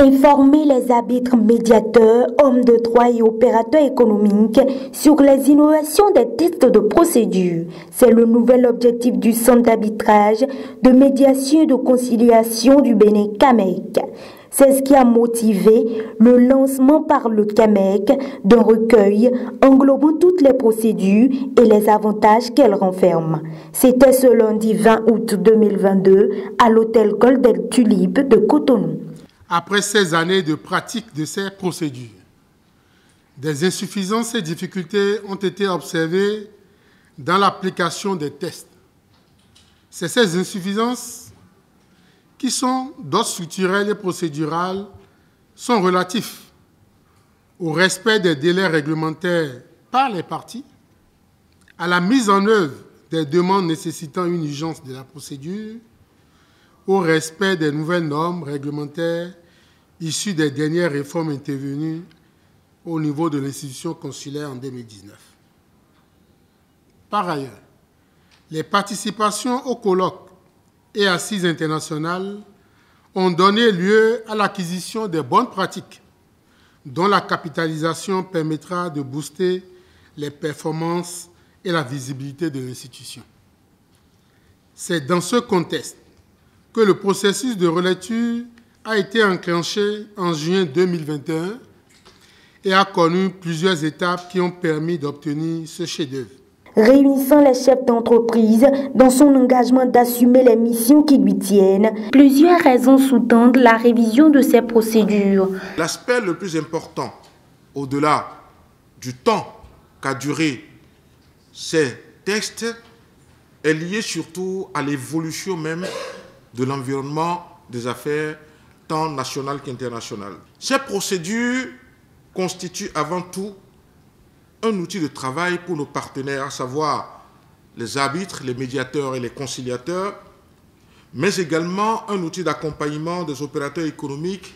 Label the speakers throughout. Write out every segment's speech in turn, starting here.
Speaker 1: Informer les arbitres, médiateurs, hommes de droit et opérateurs économiques sur les innovations des tests de procédure. C'est le nouvel objectif du centre d'arbitrage, de médiation et de conciliation du Bénin CAMEC. C'est ce qui a motivé le lancement par le CAMEC d'un recueil englobant toutes les procédures et les avantages qu'elles renferment. C'était ce lundi 20 août 2022 à l'hôtel Golden Tulip de Cotonou.
Speaker 2: Après 16 années de pratique de ces procédures, des insuffisances et difficultés ont été observées dans l'application des tests. C'est ces insuffisances qui sont d'ordre structurel et procédural sont relatifs au respect des délais réglementaires par les parties, à la mise en œuvre des demandes nécessitant une urgence de la procédure, au respect des nouvelles normes réglementaires issues des dernières réformes intervenues au niveau de l'institution consulaire en 2019. Par ailleurs, les participations au colloque et assises internationales ont donné lieu à l'acquisition des bonnes pratiques dont la capitalisation permettra de booster les performances et la visibilité de l'institution. C'est dans ce contexte que le processus de relecture a été enclenché en juin 2021 et a connu plusieurs étapes qui ont permis d'obtenir ce chef-d'œuvre.
Speaker 1: Réunissant les chefs d'entreprise dans son engagement d'assumer les missions qui lui tiennent, plusieurs raisons sous-tendent la révision de ces procédures.
Speaker 3: L'aspect le plus important, au-delà du temps qu'a duré ces textes, est lié surtout à l'évolution même de l'environnement des affaires, tant national qu'international. Ces procédures constituent avant tout un outil de travail pour nos partenaires, à savoir les arbitres, les médiateurs et les conciliateurs, mais également un outil d'accompagnement des opérateurs économiques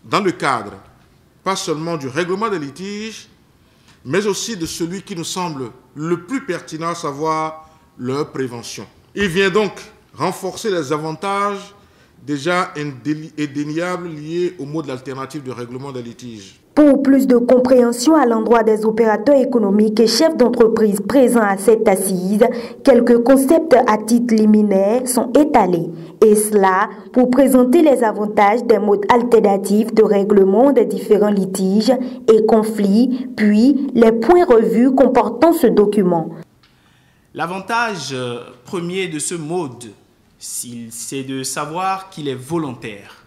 Speaker 3: dans le cadre, pas seulement du règlement des litiges, mais aussi de celui qui nous semble le plus pertinent, à savoir leur prévention. Il vient donc renforcer les avantages déjà indéniables liés au mode alternatif de règlement des litiges.
Speaker 1: Pour plus de compréhension à l'endroit des opérateurs économiques et chefs d'entreprise présents à cette assise, quelques concepts à titre liminaire sont étalés. Et cela pour présenter les avantages des modes alternatifs de règlement des différents litiges et conflits, puis les points revus comportant ce document.
Speaker 4: L'avantage premier de ce mode, c'est de savoir qu'il est volontaire.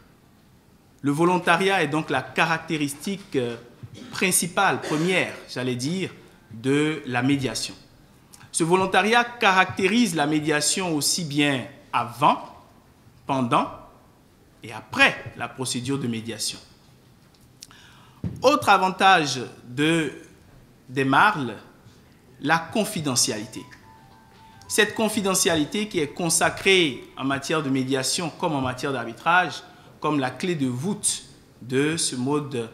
Speaker 4: Le volontariat est donc la caractéristique principale, première, j'allais dire, de la médiation. Ce volontariat caractérise la médiation aussi bien avant, pendant et après la procédure de médiation. Autre avantage des marles, la confidentialité. Cette confidentialité qui est consacrée en matière de médiation comme en matière d'arbitrage, comme la clé de voûte de ce mode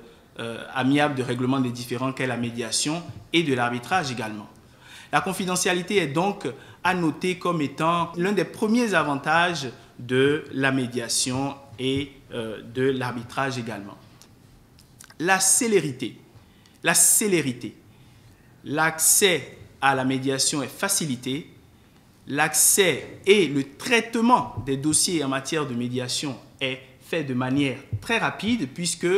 Speaker 4: amiable de règlement des différends qu'est la médiation et de l'arbitrage également. La confidentialité est donc à noter comme étant l'un des premiers avantages de la médiation et de l'arbitrage également. La célérité. L'accès à la médiation est facilité. L'accès et le traitement des dossiers en matière de médiation est fait de manière très rapide puisque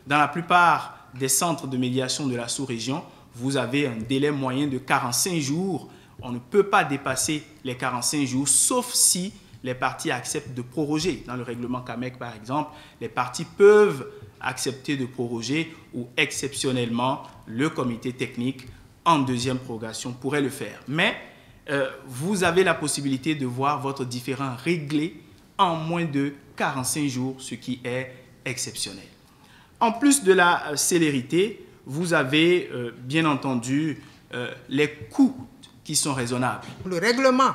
Speaker 4: dans la plupart des centres de médiation de la sous-région, vous avez un délai moyen de 45 jours. On ne peut pas dépasser les 45 jours sauf si les parties acceptent de proroger. Dans le règlement CAMEC par exemple, les parties peuvent accepter de proroger ou exceptionnellement le comité technique en deuxième prorogation pourrait le faire. Mais vous avez la possibilité de voir votre différend réglé en moins de 45 jours, ce qui est exceptionnel. En plus de la célérité, vous avez bien entendu les coûts qui sont raisonnables.
Speaker 5: Le règlement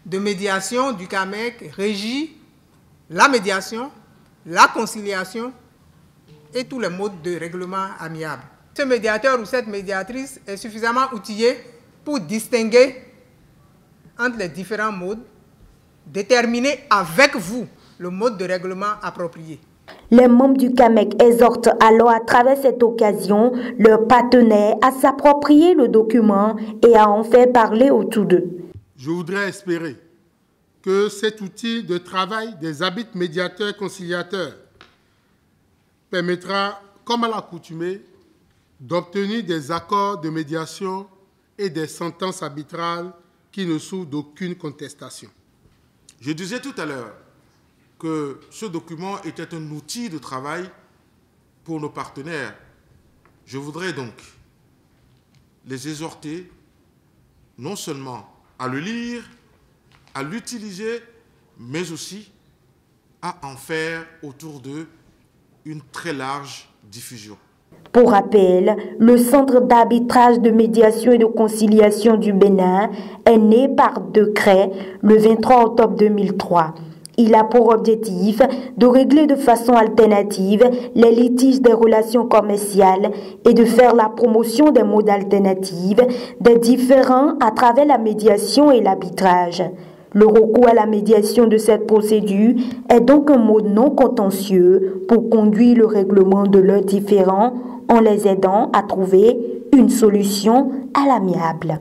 Speaker 5: de médiation du CAMEC régit la médiation, la conciliation et tous les modes de règlement amiable. Ce médiateur ou cette médiatrice est suffisamment outillé pour distinguer entre les différents modes, déterminer avec vous le mode de règlement approprié.
Speaker 1: Les membres du CAMEC exhortent alors à travers cette occasion leurs partenaires à s'approprier le document et à en faire parler autour d'eux.
Speaker 2: Je voudrais espérer que cet outil de travail des arbitres médiateurs conciliateurs permettra, comme à l'accoutumée, d'obtenir des accords de médiation et des sentences arbitrales qui ne souffrent d'aucune contestation.
Speaker 3: Je disais tout à l'heure que ce document était un outil de travail pour nos partenaires. Je voudrais donc les exhorter non seulement à le lire, à l'utiliser, mais aussi à en faire autour d'eux une très large diffusion.
Speaker 1: Pour rappel, le Centre d'arbitrage de médiation et de conciliation du Bénin est né par décret le 23 octobre 2003. Il a pour objectif de régler de façon alternative les litiges des relations commerciales et de faire la promotion des modes alternatifs des différends à travers la médiation et l'arbitrage. Le recours à la médiation de cette procédure est donc un mode non contentieux pour conduire le règlement de leurs différends en les aidant à trouver une solution à l'amiable.